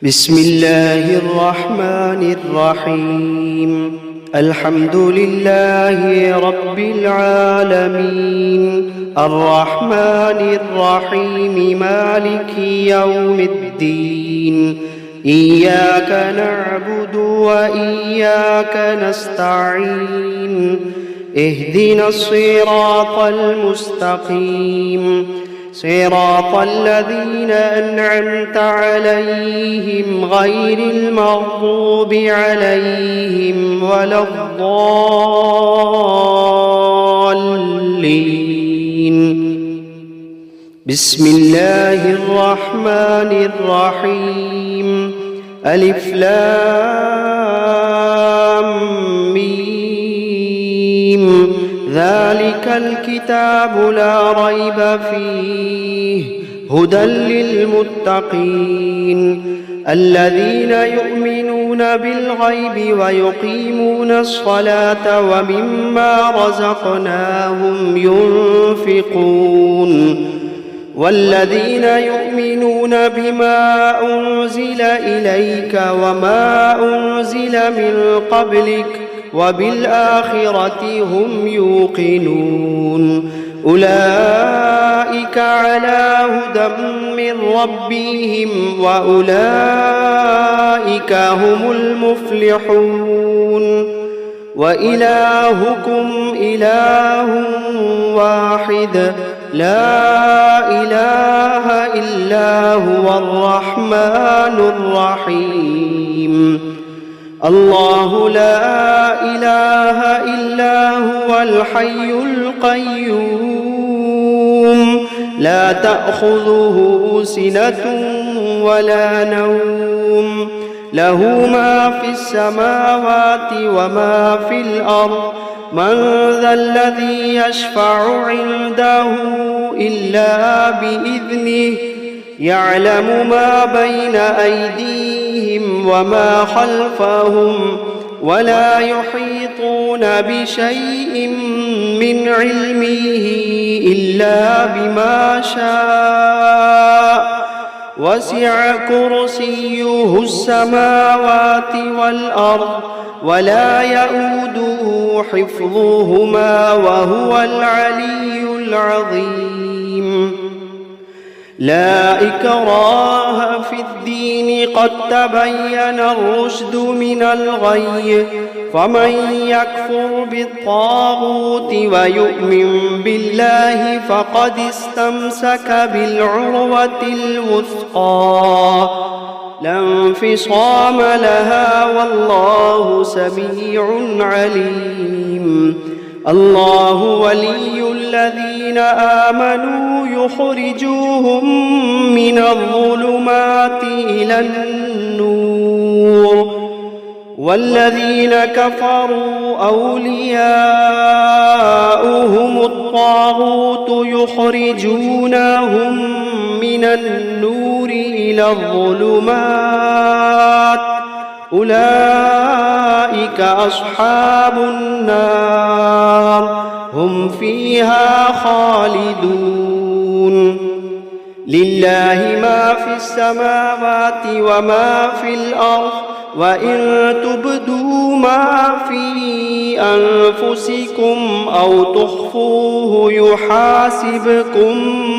بسم الله الرحمن الرحيم. الحمد لله رب العالمين، الرحمن الرحيم، مالك يوم الدين. إياك نعبد وإياك نستعين. اهدنا الصراط المستقيم، صراط الذين أنعمت عليهم غير المغضوب عليهم ولا الضالين. بسم الله الرحمن الرحيم. ألف لام ميم. ذلك الكتاب لا ريب فيه هدى للمتقين الذين يؤمنون بالغيب ويقيمون الصلاة ومما رزقناهم ينفقون والذين يؤمنون بما أنزل إليك وما أنزل من قبلك وبالآخرة هم يوقنون. أولئك على هدى من ربهم وأولئك هم المفلحون. وإلهكم إله واحد لا إله إلا هو الرحمن الرحيم. الله لا إله إلا هو الحي القيوم، لا تأخذه سنة ولا نوم، له ما في السماوات وما في الأرض. من ذا الذي يشفع عنده إلا بإذنه، يعلم ما بين أيديهم وما خلفهم، ولا يحيطون بشيء من علمه إلا بما شاء. وسع كرسيه السماوات والأرض ولا يئوده حفظهما وهو العلي العظيم. لا إكراه في الدين، قد تبين الرشد من الغي. فمن يكفر بالطاغوت ويؤمن بالله فقد استمسك بالعروة الوثقى لا انفصام لها، والله سميع عليم. الله ولي الذين آمنوا يخرجوهم من الظلمات إلى النور، والذين كفروا أولياؤهم الطاغوت يخرجونهم من النور إلى الظلمات. أولئك أصحاب النار، هم فيها خالدون. لله ما في السماوات وما في الأرض، وإن تبدوا ما في أنفسكم أو تخفوه يحاسبكم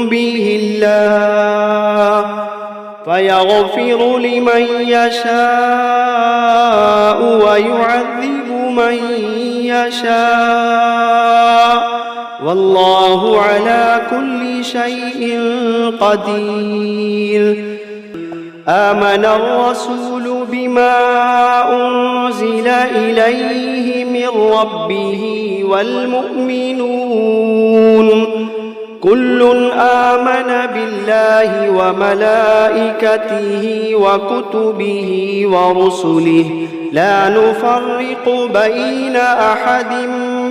به الله، فيغفر لمن يشاء ويعذب من يشاء، والله على كل شيء قدير. آمن الرسول بما أنزل إليه من ربه والمؤمنون كل آمن بالله وملائكته وكتبه ورسله لا نفرق بين أحد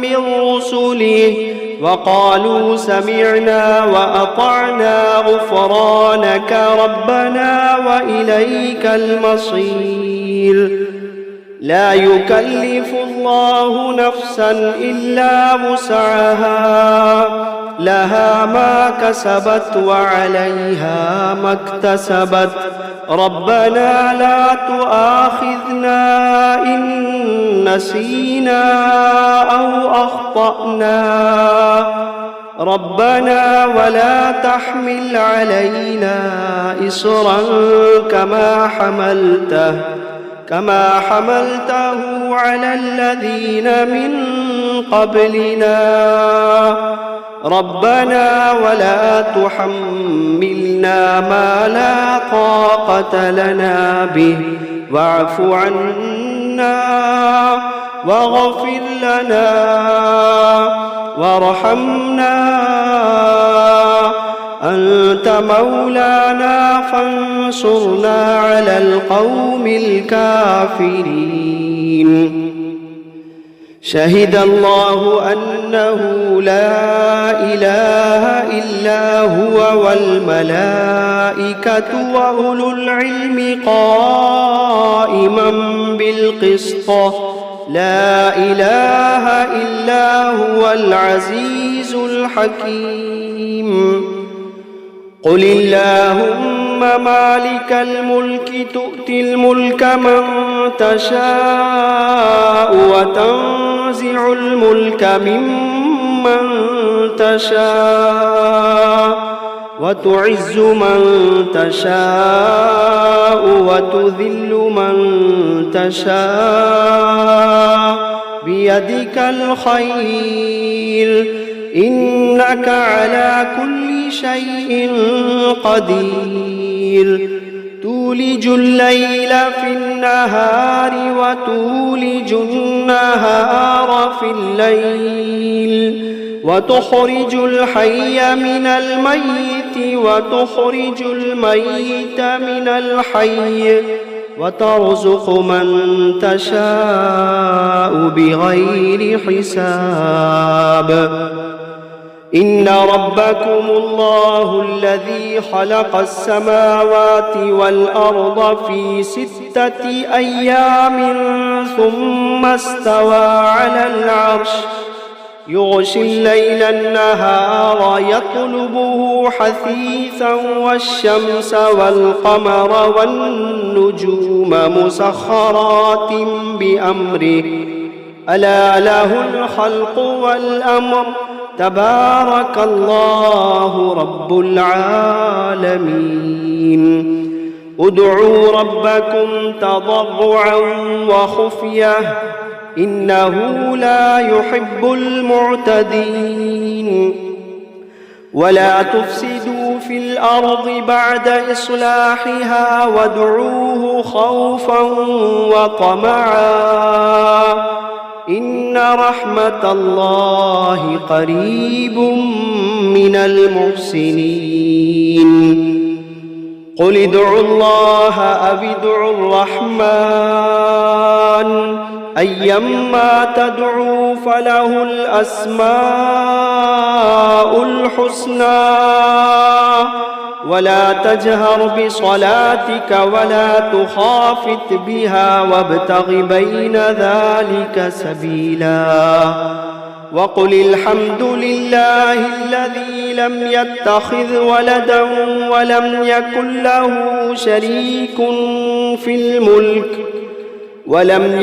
من رسله، وقالوا سمعنا وأطعنا غفرانك ربنا وإليك المصير. لا يكلف الله نفسا إلا وسعها، لها ما كسبت وعليها ما اكتسبت ربنا لا تؤاخذنا إن نسينا أو أخطأنا ربنا ولا تحمل علينا إصرا كما حملته على الذين من قبلنا ربنا ولا تحملنا ما لا طاقة لنا به واعف عنا واغفر لنا وارحمنا أنت مولانا فانصرنا على القوم الكافرين شهد الله أنه لا إله إلا هو والملائكة وأولو العلم قائما بالقسط لا إله إلا هو العزيز الحكيم قل اللهم مالك الملك تؤتي الملك من تشاء وتنزع الملك ممن تشاء وتعز من تشاء وتذل من تشاء بيدك الخير إنك على كل شيء قدير تولج الليل في النهار وتولج النهار في الليل وتخرج الحي من الميت وتخرج الميت من الحي وترزق من تشاء بغير حساب إن ربكم الله الذي خلق السماوات والأرض في 6 أيام ثم استوى على العرش يغشي الليل النهار يطلبه حثيثا والشمس والقمر والنجوم مسخرات بأمره ألا له الخلق والأمر تبارك الله رب العالمين ادعوا ربكم تضرعا وخفية إنه لا يحب المعتدين ولا تفسدوا في الأرض بعد إصلاحها وادعوه خوفا وطمعا إن رحمة الله قريب من المحسنين قل ادعوا الله أو ادعوا الرحمن أيما تدعوا فله الأسماء الحسنى ولا تجهر بصلاتك ولا تخافت بها وابتغ بين ذلك سبيلا وقل الحمد لله الذي لم يتخذ ولدا ولم يكن له شريك في الملك ولم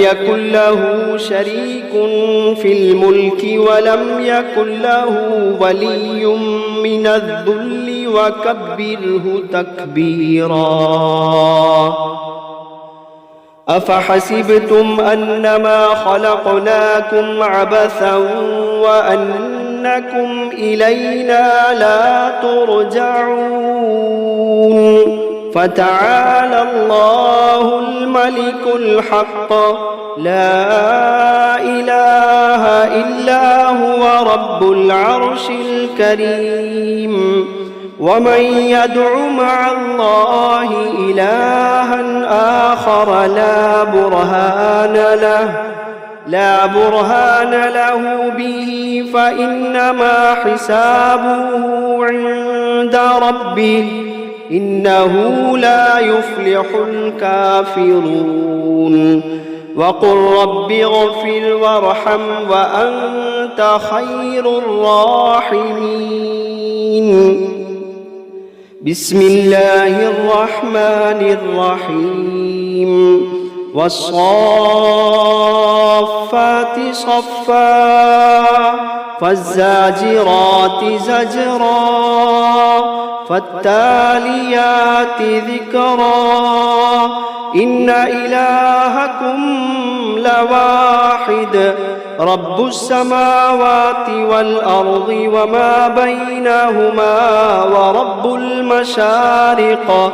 يكن له ولي من الذل وكبره تكبيرا أفحسبتم أنما خلقناكم عبثا وأنكم إلينا لا ترجعون فتعالى الله الملك الحق لا إله إلا هو رب العرش الكريم ومن يدع مع الله إلها آخر لا برهان له به فإنما حسابه عند ربه إنه لا يفلح الكافرون وقل رب اغفر وارحم وأنت وأنت خير الراحمين. بسم الله الرحمن الرحيم. والصافات صفا فالزاجرات زجرا فالتاليات ذكرا إن إلهكم لواحد رب السماوات والأرض وما بينهما ورب المشارق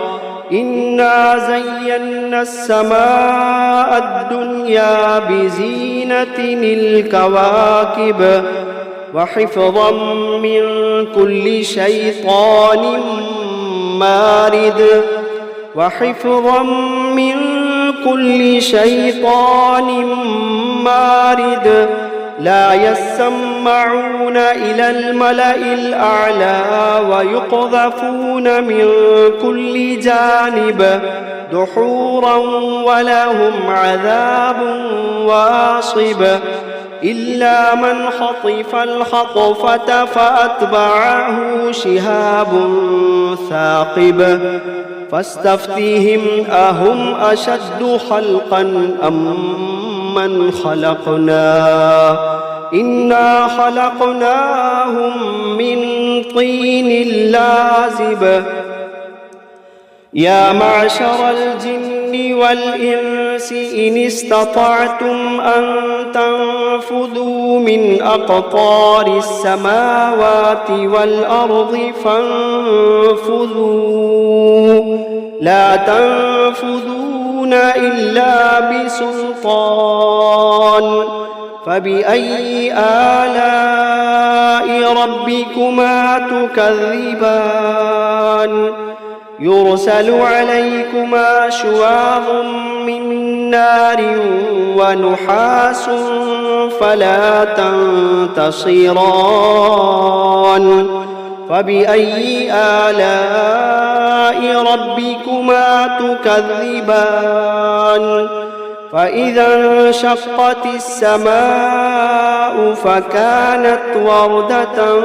إنا زينا السماء الدنيا بزينة الكواكب وحفظا من كل شيطان مارد لا يسمعون إلى الملأ الأعلى ويقذفون من كل جانب دحورا ولهم عذاب واصب إلا من خطف الخطفة فأتبعه شهاب ثاقب فاستفتهم أهم أشد خلقا أم من خلقنا إنا خلقناهم من طين لازب يا معشر الجن والإنس إن استطعتم أن تنفذوا من أقطار السماوات والأرض فانفذوا لا تنفذون إلا بسلطان فبأي آلاء ربكما تكذبان يرسل عليكما شواظ من نار ونحاس فلا تنتصران فبأي آلاء ربكما تكذبان فإذا انشقت السماء فكانت وردة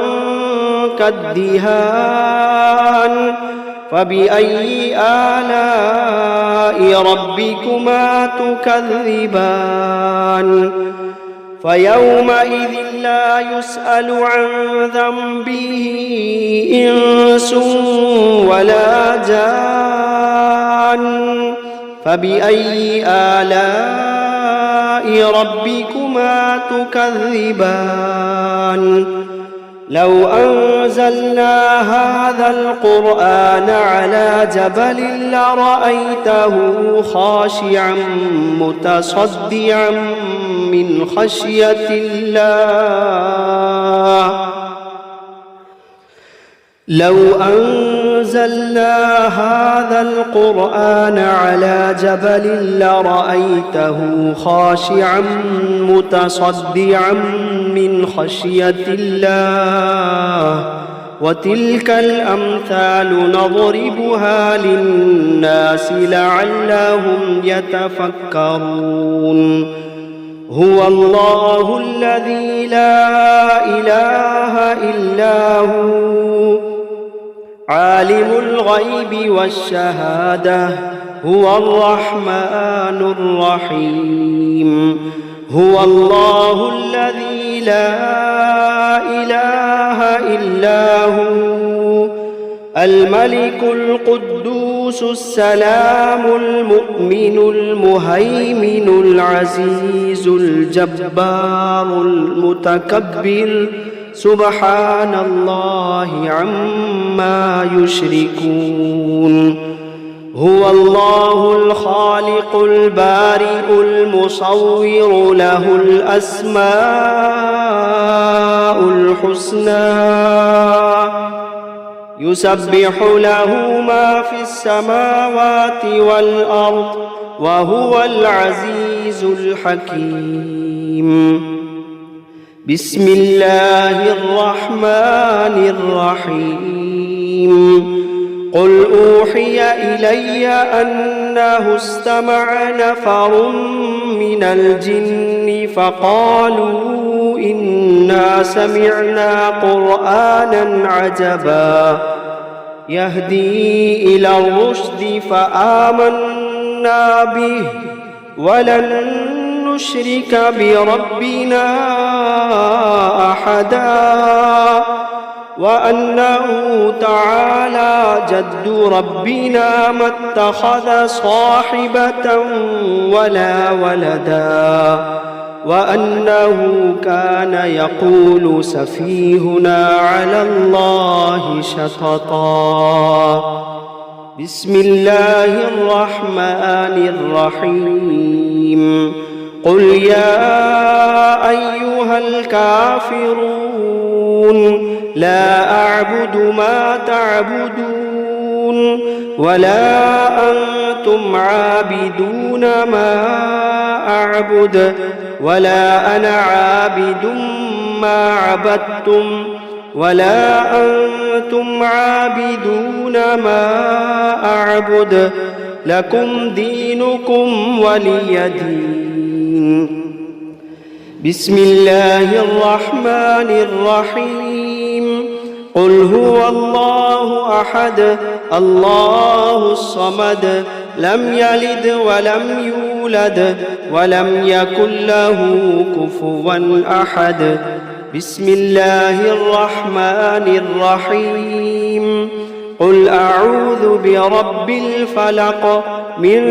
كالدهان فبأي آلاء ربكما تكذبان فيومئذ لا يسأل عن ذنبه إنس ولا جان فبأي آلاء ربكما تكذبان لو أنزلنا هذا القرآن على جبل لرأيته خاشعا متصدعا من خشية الله لو أنزلنا هذا القرآن على جبل لرأيته خاشعا متصدعا من خشية الله وتلك الأمثال نضربها للناس لعلهم يتفكرون هو الله الذي لا إله إلا هو عالم الغيب والشهادة هو الرحمن الرحيم هو الله الذي لا إله إلا هو الملك القدوس السلام المؤمن المهيمن العزيز الجبار المتكبر سبحان الله عما يشركون هو الله الخالق البارئ المصور له الأسماء الحسنى يسبح له ما في السماوات والأرض وهو العزيز الحكيم بسم الله الرحمن الرحيم قل أوحي إلي أنه استمع نفر من الجن فقالوا إنا إنا سمعنا قرآنا عجبا يهدي إلى الرشد فآمنا به ولن نشرك بربنا أحدا وأنه تعالى جد ربنا ما اتخذ صاحبة ولا ولدا وأنه كان يقول سفيهنا على الله شططا. بسم الله الرحمن الرحيم. قل يا أيها الكافرون لا أعبد ما تعبدون ولا أنتم عابدون ما أعبد ولا أنا عابد ما عبدتم ولا أنتم عابدون ما أعبد لكم دينكم ولي دين. بسم الله الرحمن الرحيم. قل هو الله أحد الله الصمد لم يلد ولم يولد ولم يكن له كفوا أحد. بسم الله الرحمن الرحيم. قل أعوذ برب الفلق من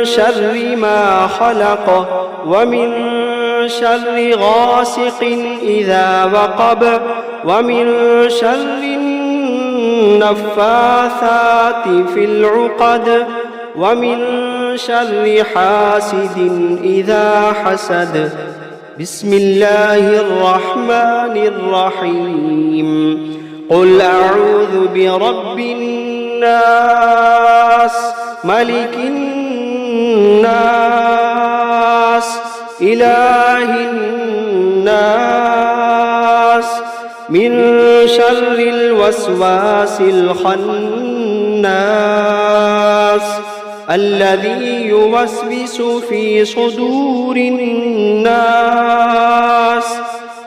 شر ما خلق ومن شر غاسق إذا وقب ومن شر النفاثات في العقد ومن شر حاسد إذا حسد. بسم الله الرحمن الرحيم. قل أعوذ برب الناس ملك الناس إله الناس من شر الوسواس الخناس الذي يوسوس في صدور الناس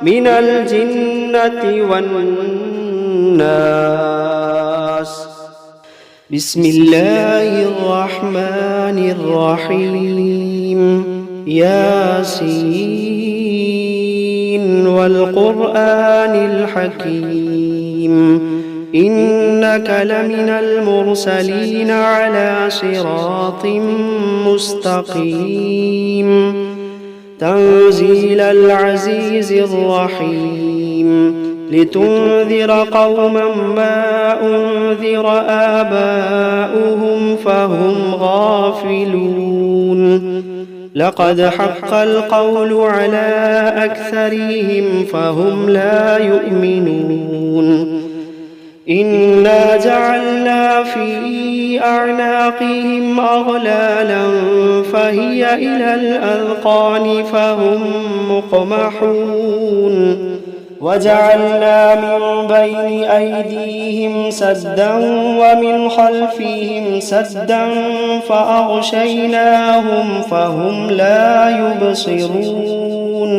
من الجنة والناس. بسم الله الرحمن الرحيم. ياسين والقرآن الحكيم إنك لمن المرسلين على صراط مستقيم تنزيل العزيز الرحيم لتنذر قوما ما أنذر آباؤهم فهم غافلون لقد حق القول على أكثرهم فهم لا يؤمنون إنا جعلنا في أعناقهم أغلالا فهي إلى الأذقان فهم مقمحون وجعلنا من بين أيديهم سدا ومن خلفهم سدا فأغشيناهم فهم لا يبصرون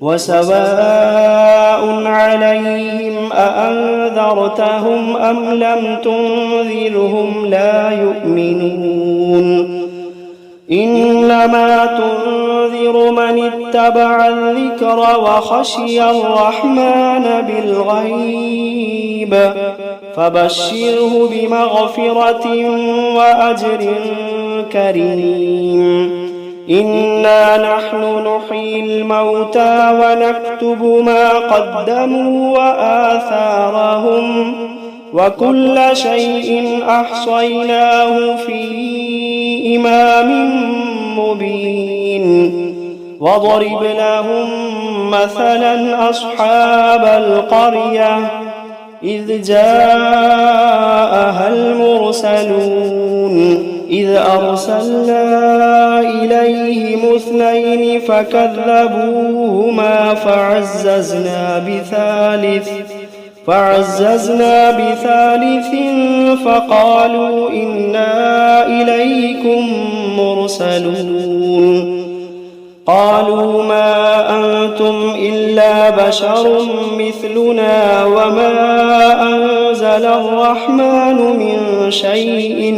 وسواء عليهم أأنذرتهم أم لم تنذرهم لا يؤمنون إنما تنذر من اتبع الذكر وخشي الرحمن بالغيب فبشره بمغفرة وأجر كريم إنا نحن نحيي الموتى ونكتب ما قدموا وآثارهم وكل شيء أحصيناه في إمام مبين واضرب لهم مثلا أصحاب القرية إذ جاءها المرسلون إذ أرسلنا إليهم اثنين فكذبوهما فعززنا بثالث فقالوا إنا إليكم مرسلون قالوا ما أنتم إلا بشر مثلنا وما أنزل الرحمن من شيء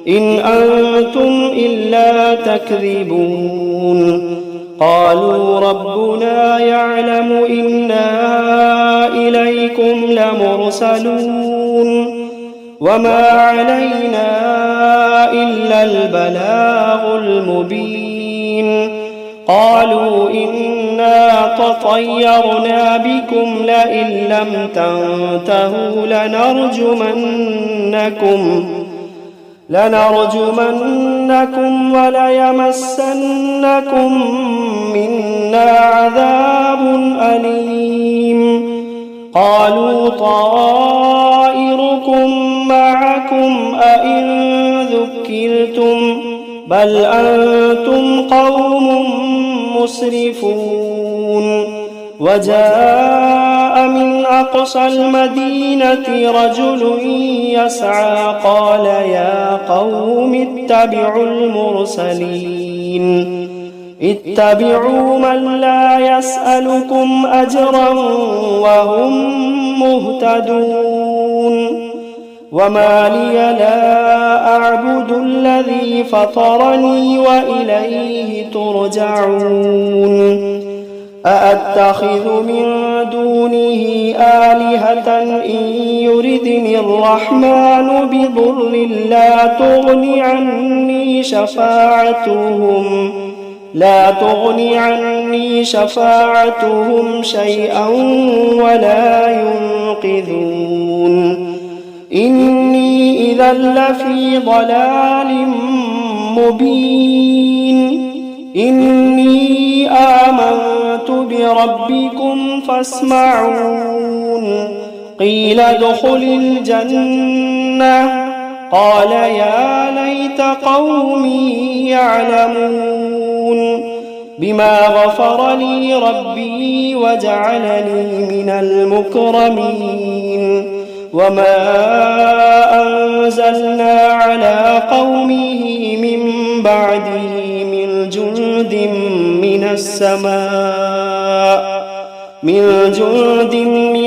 إن أنتم إلا تكذبون قالوا ربنا يعلم إنا إليكم لمرسلون وما علينا إلا البلاغ المبين قالوا إنا تطيرنا بكم لئن لم تنتهوا لنرجمنكم وليمسنكم منا عذاب أليم قالوا طائركم معكم أئن ذكرتم بل أنتم قوم مسرفون وجاء من أقصى المدينة رجل يسعى قال يا قوم اتبعوا المرسلين اتبعوا من لا يسألكم أجرا وهم مهتدون وما لي لا أعبد الذي فطرني وإليه ترجعون أأتخذ من دونه آلهة إن يردني الرحمن بضر لا تغني عني شفاعتهم شيئا ولا ينقذون إني إذا لفي ضلال مبين إني آمنت بربكم فاسمعون قيل ادخل الجنة قال يا ليت قومي يعلمون بما غفر لي ربي وجعلني من المكرمين وما أنزلنا على قومه من بعده من جند من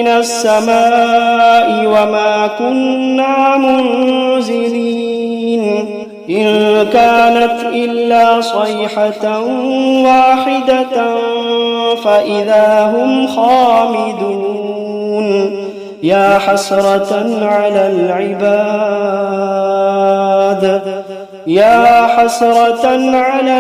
السماء وما كنا منزلين إن كانت إلا صيحة واحدة فإذا هم خامدون يا حسرة على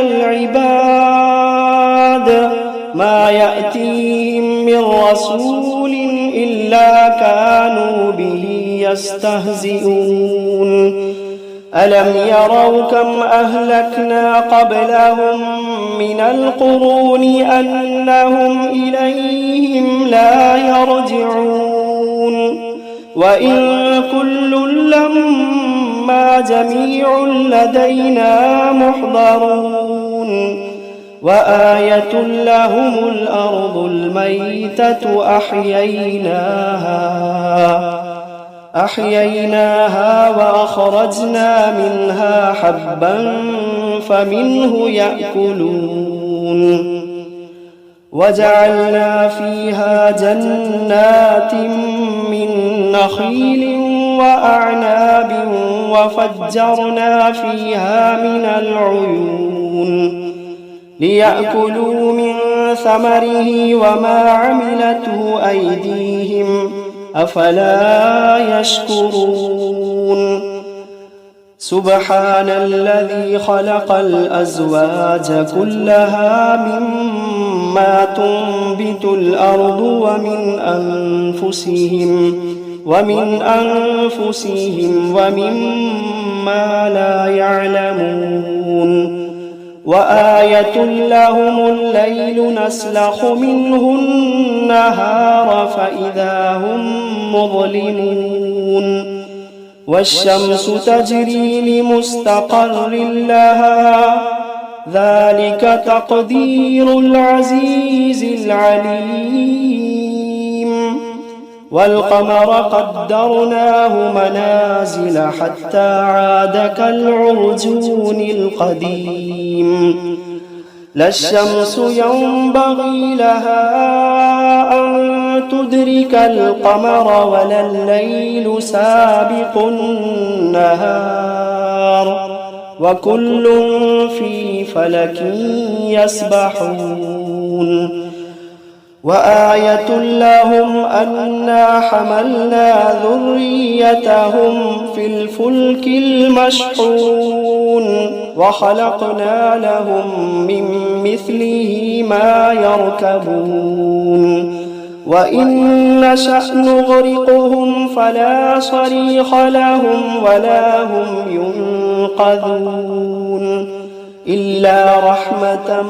العباد ما يأتيهم من رسول إلا كانوا به يستهزئون ألم يروا كم أهلكنا قبلهم من القرون أنهم إليهم لا يرجعون وإن كل لما جميع لدينا محضرون وآية لهم الأرض الميتة أحييناها وأخرجنا منها حبا فمنه يأكلون وجعلنا فيها جنات من نخيل وأعناب وفجرنا فيها من العيون ليأكلوا من ثمره وما عملته أيديهم أفلا يشكرون سبحان الذي خلق الأزواج كلها مما تنبت الأرض ومن أنفسهم ومما لا يعلمون وآية لهم الليل نسلخ منه النهار فإذا هم مظلمون والشمس تجري لمستقر لها ذلك تقدير العزيز العليم والقمر قدرناه منازل حتى عاد كالعرجون القديم لا الشمس ينبغي لها أن تدرك القمر ولا الليل سابق النهار وكل في فلك يسبحون وآية لهم أنا حملنا ذريتهم في الفلك المشحون وخلقنا لهم من مثله ما يركبون وإن نشأ نغرقهم فلا صريخ لهم ولا هم ينقذون إلا رحمة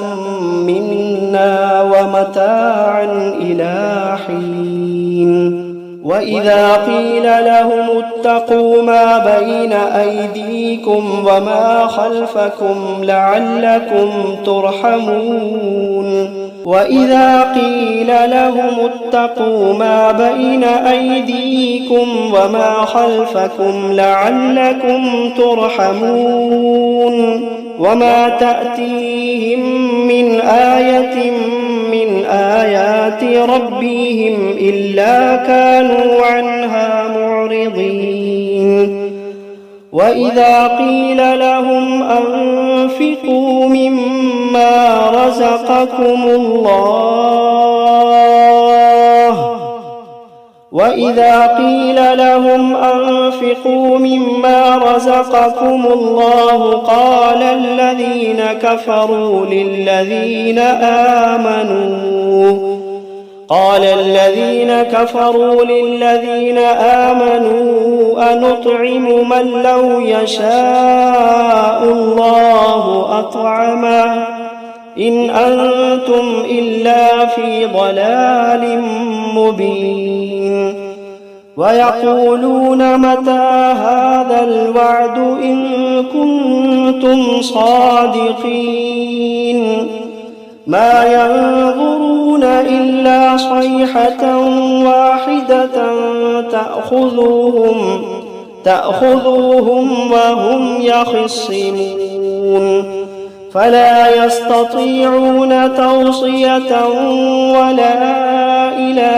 منا ومتاعا إلى حين وإذا قيل لهم اتقوا ما بين أيديكم وما خلفكم لعلكم ترحمون وإذا قيل لهم اتقوا ما بين أيديكم وما خلفكم لعلكم ترحمون وما تأتيهم من آية من آيات ربهم إلا كانوا عنها معرضين وإذا قيل لهم أنفقوا مما رزقكم الله وإذا قيل لهم أنفقوا مما رزقكم الله قال الذين كفروا للذين آمنوا أنطعم من لو يشاء الله أطعمه إن أنتم إلا في ضلال مبين ويقولون متى هذا الوعد إن كنتم صادقين ما ينظرون إلا صيحة واحدة تأخذهم وهم يخصمون فلا يستطيعون توصية ولا إلى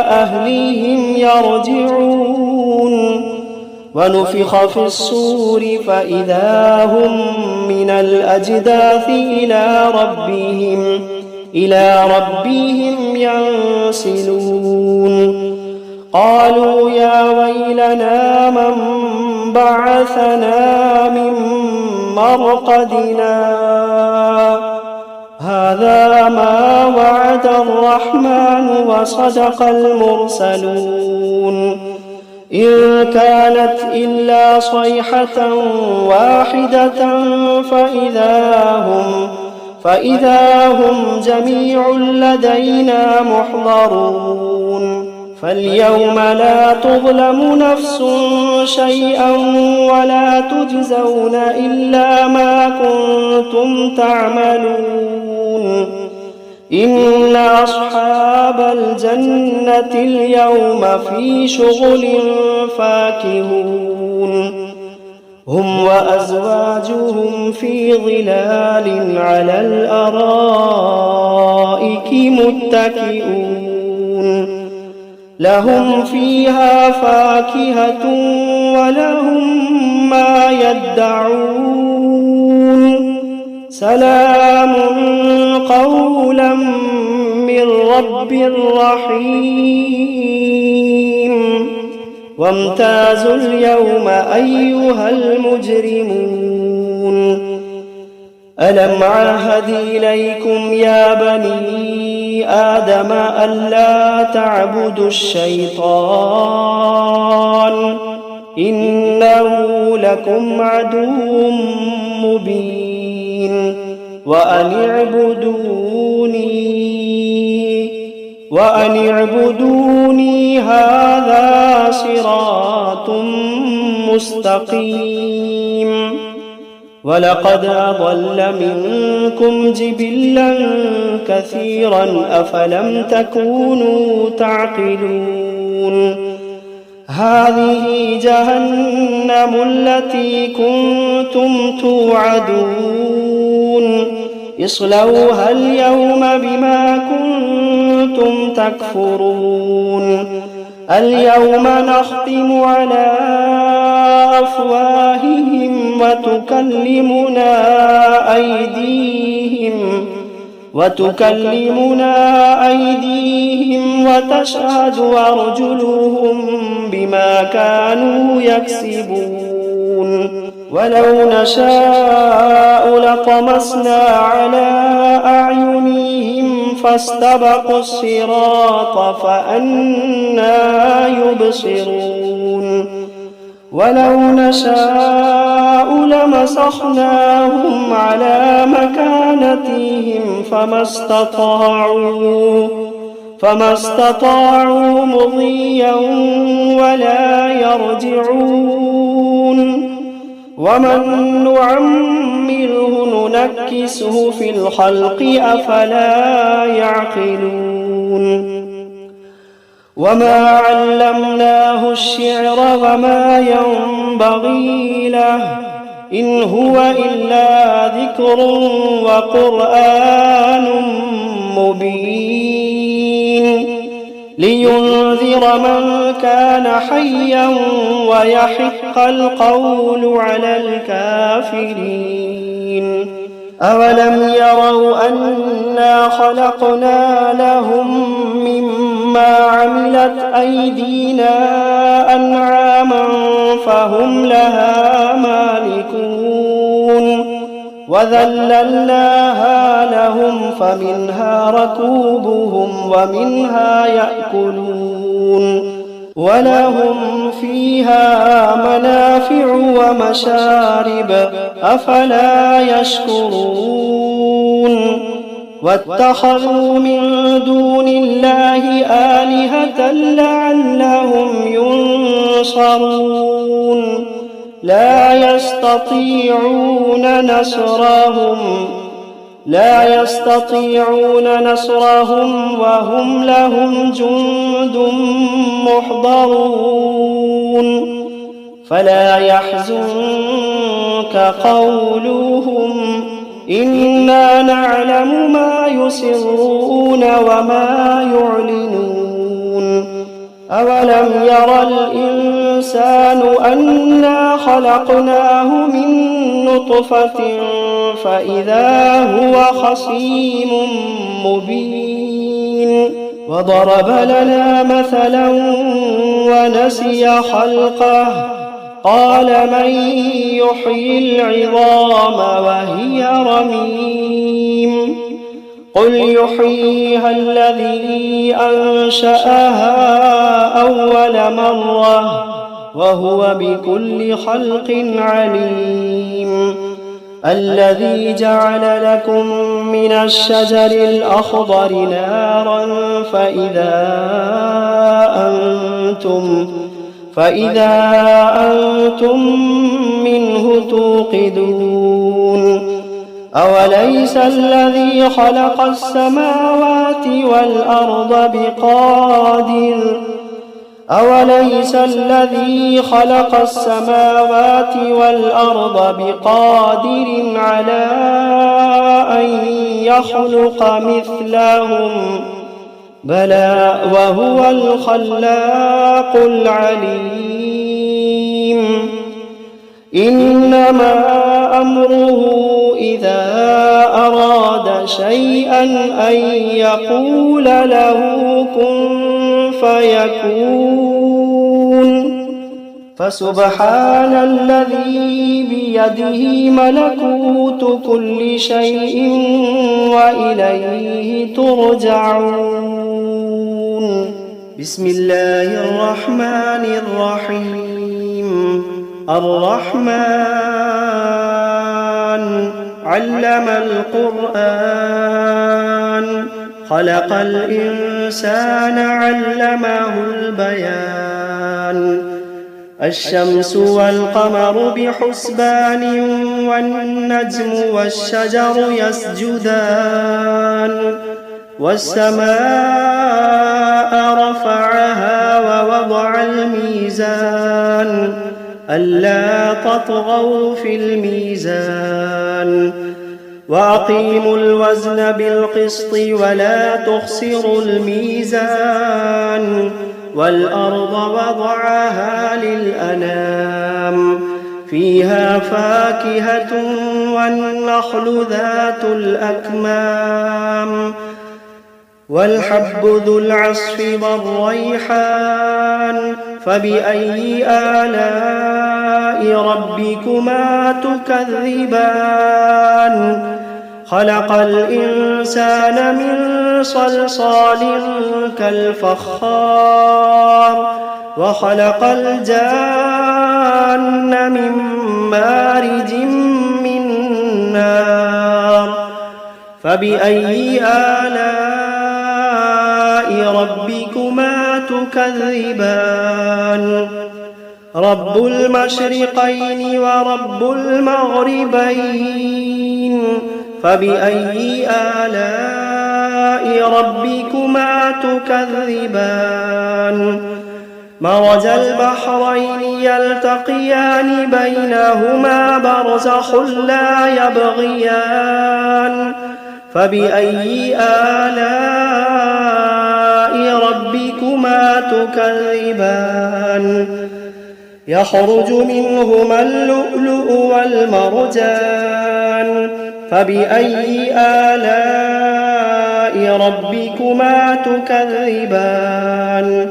أهلهم يرجعون ونفخ في الصور فإذا هم من الأجداث إلى ربهم ينسلون قالوا يا ويلنا من بعثنا من مرقدنا هذا ما وعد الرحمن وصدق المرسلون إن كانت إلا صيحة واحدة فإذا هم جميع لدينا محضرون فاليوم لا تظلم نفس شيئا ولا تجزون إلا ما كنتم تعملون إن أصحاب الجنة اليوم في شغل فاكهون هم وأزواجهم في ظلال على الأرائك متكئون لهم فيها فاكهة ولهم ما يدعون سلام قولا من رب رحيم وامتازوا اليوم أيها المجرمون ألم عهد إليكم يا بني آدم ألا تعبدوا الشيطان إنه لكم عدو مبين وأن اعبدوني هذا صراط مستقيم ولقد أضل منكم جبلا كثيرا أفلم تكونوا تعقلون هذه جهنم التي كنتم توعدون اصلوها اليوم بما كنتم تكفرون اليوم نختم على أفواههم وتكلمنا أيديهم وتشهد أرجلهم بما كانوا يكسبون ولو نشاء لطمسنا على أعينهم فاستبقوا الصراط فأنى يبصرون ولو نشاء لمسخناهم على مكانتهم فما استطاعوا مضيا ولا يرجعون ومن نعمره ننكسه في الخلق أفلا يعقلون وما علمناه الشعر وما ينبغي له إن هو إلا ذكر وقرآن مبين لينذر من كان حيا ويحق القول على الكافرين أولم يروا أنا خلقنا لهم مما عملت أيدينا أنعاما فهم لها مالكون وذللناها لهم فمنها ركوبهم ومنها يأكلون ولهم فيها منافع ومشارب أفلا يشكرون واتخذوا من دون الله آلهة لعلهم ينصرون لا يستطيعون نصرهم وهم لهم جند محضرون فلا يحزنك قولهم إنا نعلم ما يسرون وما يعلنون أولم ير الإنسان أنا خلقناه من نطفة فإذا هو خصيم مبين وضرب لنا مثلا ونسي خلقه قال من يحيي العظام وهي رميم قل يحييها الذي أنشأها أول مرة وهو بكل خلق عليم الذي جعل لكم من الشجر الأخضر نارا فإذا أنتم منه توقدون أوليس الذي خلق السماوات والأرض بقادر على أن يخلق مثلهم بلى وهو الخلاق العليم إنما أمره إذا أراد شيئا أن يقول له كن فيكون فسبحان الذي بيده ملكوت كل شيء وإليه ترجعون بسم الله الرحمن الرحيم الرحمن علم القرآن خلق الإنسان علمه البيان الشمس والقمر بحسبان والنجم والشجر يسجدان والسماء رفعها ووضع الميزان ألا تطغوا في الميزان وأقيموا الوزن بالقسط ولا تخسروا الميزان والأرض وضعها للأنام فيها فاكهة والنخل ذات الأكمام والحب ذو العصف والريحان فبأي آلاء ربكما تكذبان خلق الإنسان من صلصال كالفخار وخلق الجان من مارج من نار فبأي آلاء ربكما تكذبان رب المشرقين ورب المغربين فبأي آلاء ربكما تكذبان مرج البحرين يلتقيان بينهما برزخ لا يبغيان فبأي آلاء ربكما تكذبان يخرج منهما اللؤلؤ والمرجان فبأي آلاء ربكما تكذبان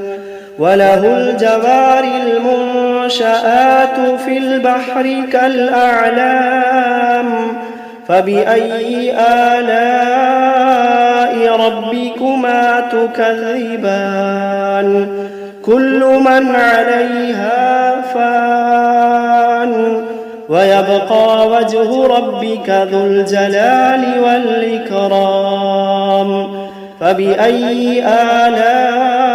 وله الجوار المنشآت في البحر كالأعلام فبأي آلاء ربكما تكذبان كل من عليها فان ويبقى وجه ربك ذو الجلال والإكرام فبأي آلاء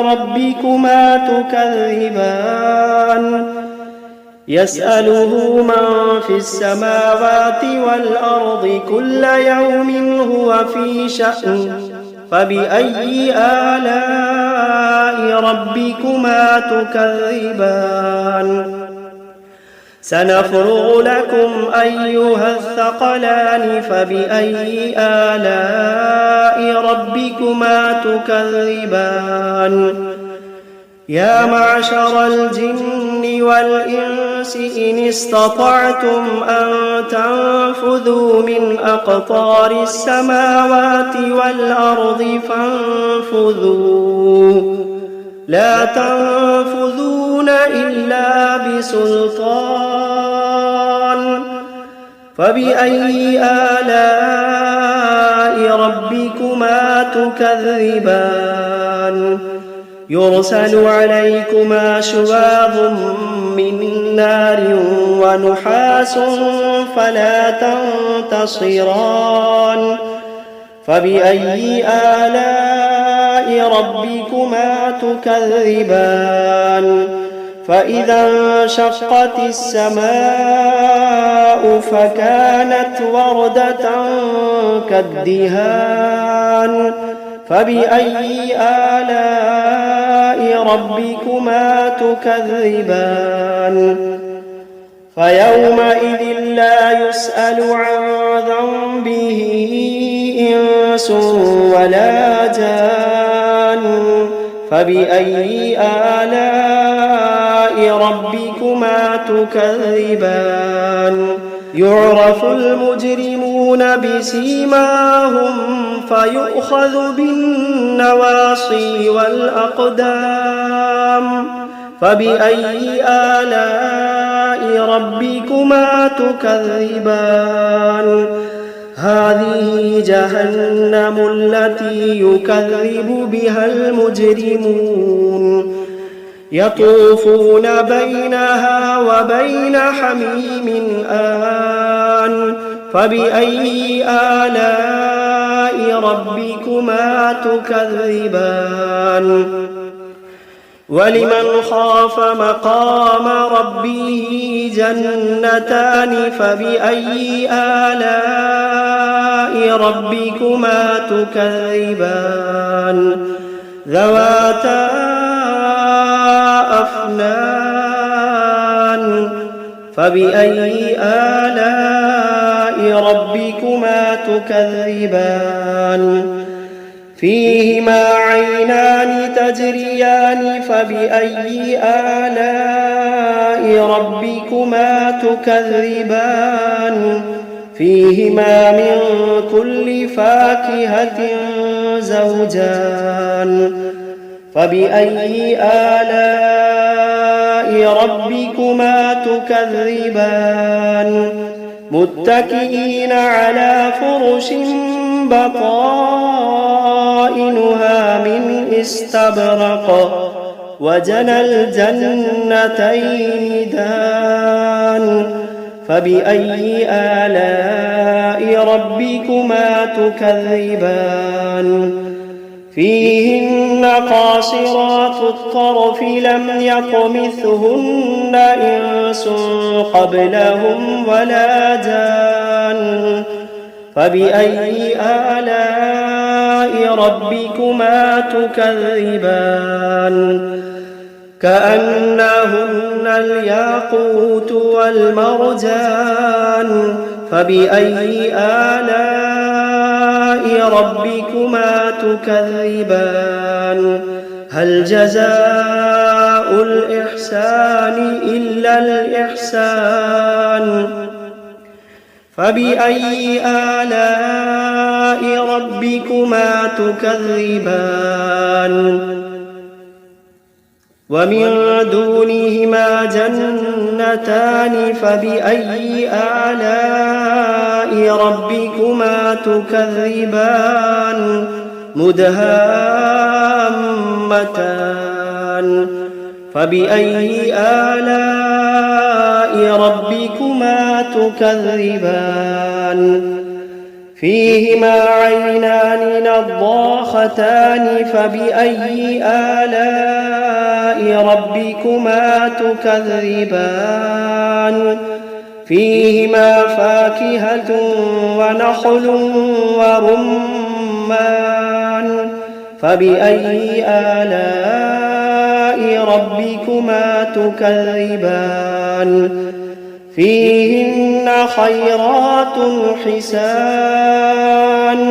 ربكما تكذبان يسأله من في السماوات والأرض كل يوم هو في شأن فبأي آلاء ربكما تكذبان سنفرغ لكم أيها الثقلان فبأي آلاء ربكما تكذبان يا معشر الجن والإنس إن استطعتم أن تنفذوا من أقطار السماوات والأرض فانفذوا لا تنفذون إلا بسلطان فبأي آلاء ربكما تكذبان يرسل عليكما شواظ من نار ونحاس فلا تنتصران فبأي آلاء ربكما تكذبان فإذا انشقت السماء فكانت وردة كالدهان فبأي آلاء ربكما تكذبان فيومئذ لا يسأل عن ذنبه إنس ولا جان فبأي آلاء ربكما تكذبان يعرف المجرمون بسيماهم فيؤخذ بالنواصي والأقدام فبأي آلاء ربكما تكذبان هذه جهنم التي يكذب بها المجرمون يطوفون بينها وبين حميم آن فبأي آلاء ربكما تكذبان ولمن خاف مقام ربه جنتان فبأي آلاء ربكما تكذبان ذواتا أفنان فبأي آلاء ربكما تكذبان فيهما عينان تجريان فبأي آلاء ربكما تكذبان فيهما من كل فاكهة زوجان فبأي آلاء ربكما تكذبان متكئين على فرش بطائنها من استبرق وجنى الجنتين دان فبأي آلاء ربكما تكذبان فيهن قاصرات الطرف لم يطمثهن إنس قبلهم ولا جان فبأي آلاء ربكما تكذبان كأنهن الياقوت والمرجان فبأي آلاء ربكما تكذبان هل جزاء الإحسان إلا الإحسان فبأي آلاء ربكما تكذبان ومن دونهما جنتان فبأي آلاء ربكما تكذبان مدهامتان فبأي آلاء ربكما تكذبان فيهما عينان نضاختان فبأي آلاء ربكما تكذبان فيهما فاكهة ونخل ورمان فبأي آلاء ربكما تكذبان فيهن خيرات حسان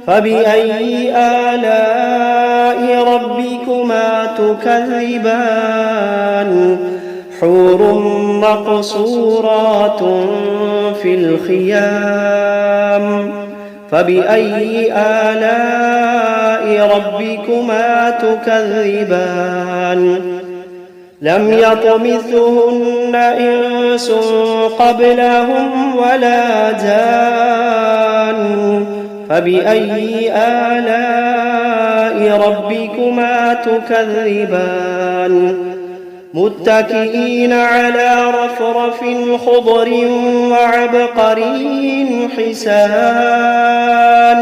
فبأي آلاء ربكما تكذبان حور مقصورات في الخيام فبأي آلاء ربكما تكذبان لم يطمثهن إنس قبلهم ولا جان فبأي آلاء ربكما تكذبان متكئين على رفرف خضر وعبقري حسان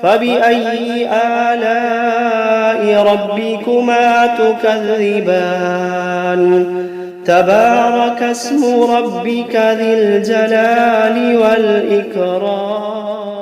فبأي آلاء ربكما تكذبان تبارك اسم ربك ذي الجلال والإكرام.